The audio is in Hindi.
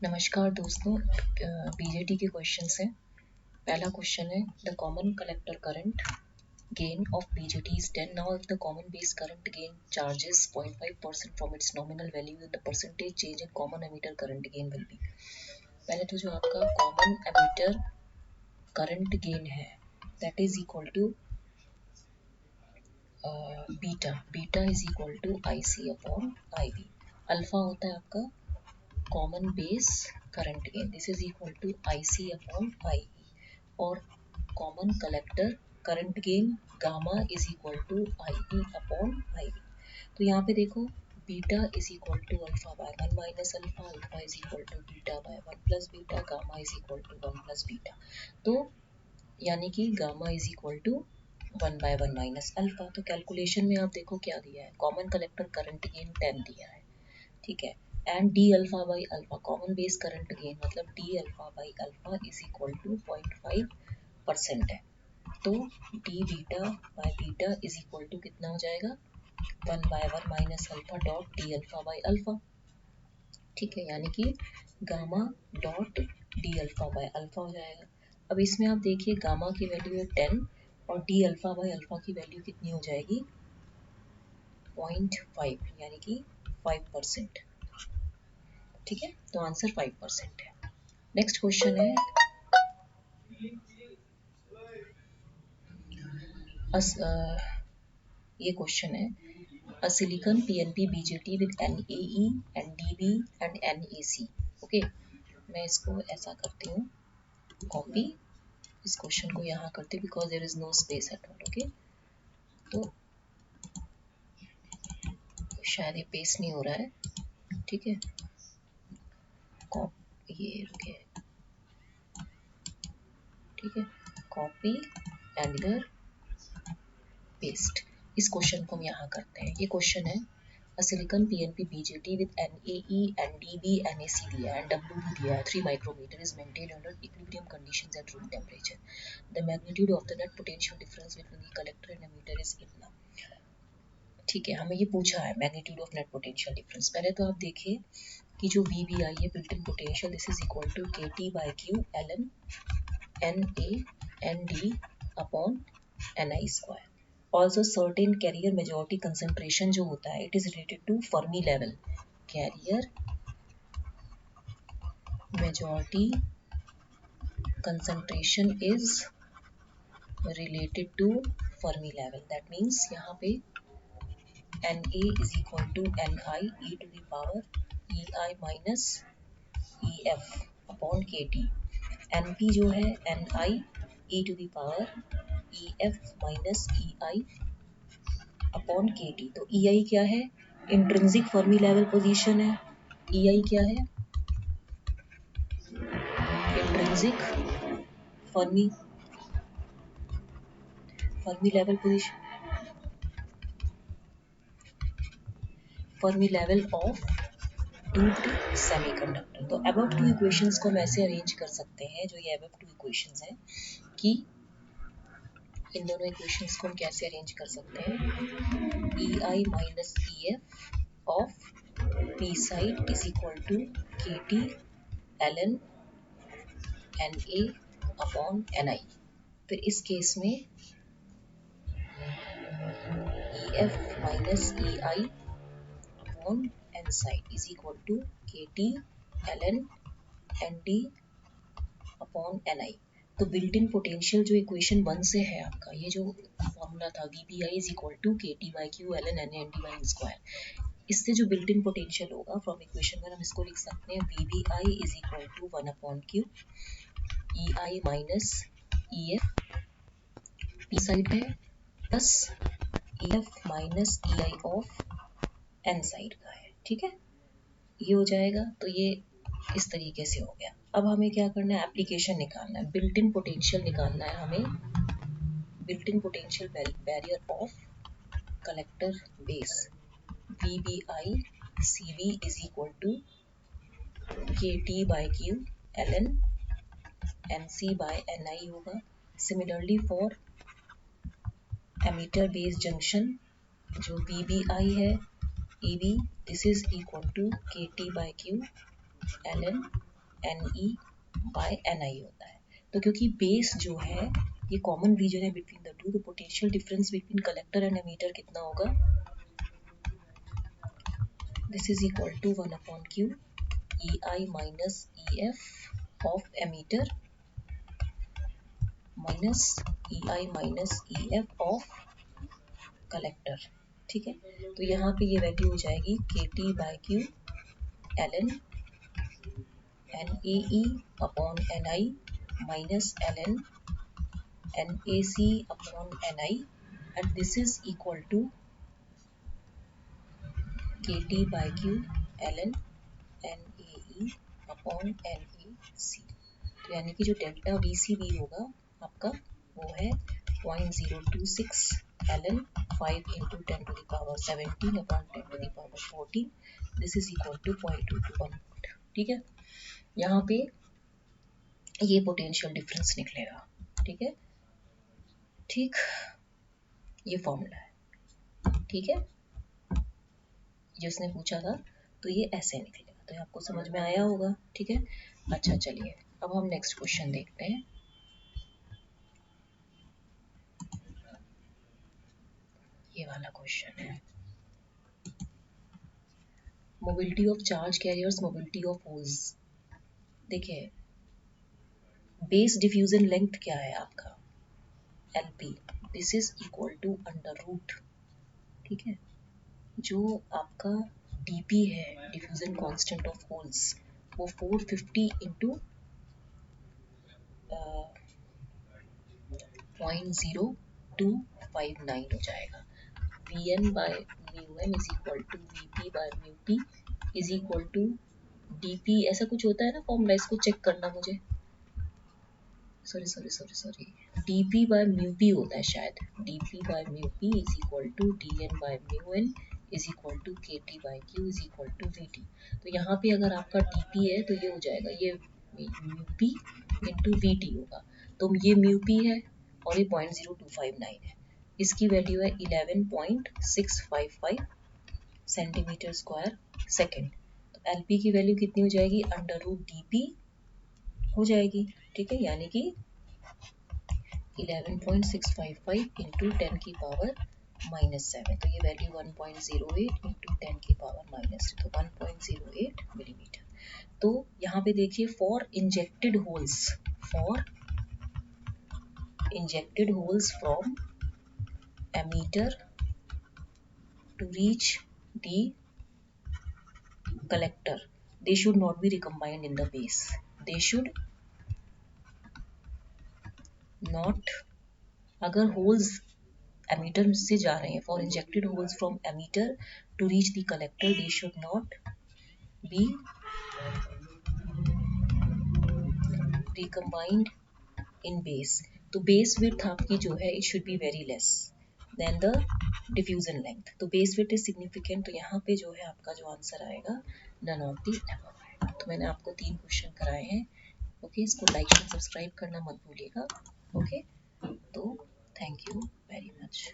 नमस्कार दोस्तों, बीजेटी के क्वेश्चन हैं। पहला क्वेश्चन है the common collector current gain of BJT is 10. Now if the common base current gain charges 0.5% from its nominal value, then the percentage change in common emitter current gain will be। पहले तो जो आपका कॉमन एमिटर करंट गेन है that is equal to beta. Beta is equal to I C upon I B. Alpha होता है आपका common base current gain, this is equal to I C upon I E. और common collector current gain gamma is equal to I E upon I B. तो यहाँ पे देखो beta is equal to alpha by one minus alpha, alpha is equal to beta by one plus beta, gamma is equal to one plus beta. तो यानी कि gamma is equal to one by one minus alpha. तो कैलकुलेशन में आप देखो क्या दिया है, कॉमन कलेक्टर करंट गेन 10 दिया है, ठीक है। And d alpha by alpha, common base current gain मतलब d alpha by alpha is equal to 0.5% है। तो d beta by beta is equal to कितना हो जाएगा, one by one minus alpha dot d alpha by alpha, ठीक है। यानी कि gamma dot d alpha by alpha हो जाएगा। अब इसमें आप देखिए गामा की वैल्यू है 10 और डी अल्फा बाई अल्फा की वैल्यू कितनी हो जाएगी 0.5, यानी कि 5%, ठीक है। तो आंसर 5% है। नेक्स्ट क्वेश्चन है ये क्वेश्चन है a silicon PNP BJT with NAE, NDB and NAC। Okay, मैं इसको ऐसा करती हूँ कॉपी, इस क्वेश्चन को यहाँ करती हूँ because there is no space at all. Okay, तो शायद ये पेस्ट नहीं हो रहा है, ठीक है। ये रुके, ठीक है, कॉपी एंड इधर पेस्ट। इस क्वेश्चन को हम यहाँ करते हैं। ये क्वेश्चन है a silicon PNP BJT with NAE, NDB, NAC दिया है, W भी दिया है, 3 micrometer is maintained under equilibrium conditions at room temperature. The magnitude of the net potential difference between the collector and emitter is इतना, ठीक है। हमें ये पूछा है magnitude of net potential difference. पहले तो आप देखिए कि जो वी बी आई है built in potential, this is equal to K T by Q L N N A N D upon N I square. Also certain carrier majority concentration जो होता है it is related to Fermi level. Carrier majority concentration is related to Fermi level. That means यहाँ पे N A is equal to N I E to the power E I minus E F upon K T. N P जो है N I E to the power E F minus E I upon K T. तो ई आई क्या है, इंट्रिंसिक फर्मी लेवल पोजीशन है। ई आई क्या है, intrinsic Fermi Fermi level position, Fermi level of duped semiconductor. तो अबव टू इक्वेशंस को हम ऐसे अरेंज कर सकते हैं, जो ये अबव टू इक्वेशंस हैं, कि इन दोनों इक्वेशंस को हम कैसे अरेंज कर सकते हैं। E I minus E F of P side is equal to K T L N N A upon N I. फिर इस केस में E F minus E I upon N side is equal to K T L N N D upon N I. तो बिल्ट इन पोटेंशियल जो इक्वेशन 1 से है आपका, ये जो फॉर्मूला था V B I is equal to K T by Q L N N N D by square, इससे जो बिल्ट इन पोटेंशियल होगा फ्रॉम इक्वेशन 1 हम इसको लिख सकते हैं V B I is equal to one upon Q E I minus E F P side है plus E F minus E I of N side का है, ठीक है। ये हो जाएगा, तो ये इस तरीके से हो गया। अब हमें क्या करना है, एप्लीकेशन निकालना है, बिल्ट इन पोटेंशियल निकालना है हमें। Built in potential barrier of collector base V B I C B is equal to K T by Q L N N C by N I होगा। Similarly for emitter base junction जो वी बी आई है E B, this is equal to K T by Q L N NE/NI होता है। तो क्योंकि बेस जो है ये कॉमन रीजन है बिटवीन द टू, तो potential difference between collector and emitter कितना होगा? This is equal to 1/Q EI minus EF of emitter minus EI minus EF of collector. ठीक है, तो यहाँ पे ये वैल्यू हो जाएगी KT/Q ln NAE upon NI minus ln NAC upon NI and this is equal to KT/Q ln NAE upon NAC। तो यानी कि जो डेल्टा VCB होगा आपका वो है 0.026 ln 5 into 10 to the power 17 upon 10 to the power 14, this is equal to 0.221 volt। ठीक है, यहाँ पे ये पोटेंशियल डिफरेंस निकलेगा। ठीक है, ठीक, ये फॉर्मूला है। ठीक है, जो उसने पूछा था तो ये ऐसे निकलेगा, तो ये आपको समझ में आया होगा। ठीक है, अच्छा चलिए अब हम नेक्स्ट क्वेश्चन देखते हैं। ये वाला क्वेश्चन है mobility of charge carriers, mobility of holes. देखिए बेस डिफ्यूजन लेंथ क्या है आपका LP, this is equal to under root. ठीक है, जो आपका DP है डिफ्यूजन कांस्टेंट ऑफ होल्स वो 450 इंटू 0.0259 हो जाएगा। Vn/μn is equal to Vp/μp is equal to DP, ऐसा कुछ होता है ना फॉर्मूला, इसको चेक करना मुझे। सॉरी DP/μp होता है शायद। DP/μp is equal to Dn/μn is equal to KT/Q is equal to VT। तो यहाँ पे अगर आपका DP है तो ये हो जाएगा, ये μp इंटू VT होगा। तो ये μp है और ये 0.0259 है, इसकी वैल्यू है 11.655 सेंटीमीटर स्क्वायर सेकेंड। तो LP की वैल्यू कितनी हो जाएगी? अंडर रूट DP हो जाएगी। ठीक है, यानी कि 11.655 इंटू 10 की पावर -7, तो ये वैल्यू 1.08 इंटू 10 की पावर -2, तो 1.08 मिलीमीटर। तो यहाँ पे देखिए for injected holes from emitter to reach the collector, they should not be recombined in the base, they should not, अगर होल्स एमीटर से जा रहे हैं, for injected holes from emitter to reach the collector, they should not be recombined in base. तो बेस विड्थ आपकी जो है it should be very less than the diffusion length. तो बेस विड्थ इज सिग्निफिकेंट, तो यहाँ पे जो है आपका जो आंसर आएगा नन ऑफ द अबव आएगा। तो मैंने आपको 3 क्वेश्चन कराए हैं। ओके, इसको लाइक एंड सब्सक्राइब करना मत भूलिएगा। ओके, तो थैंक यू वेरी मच।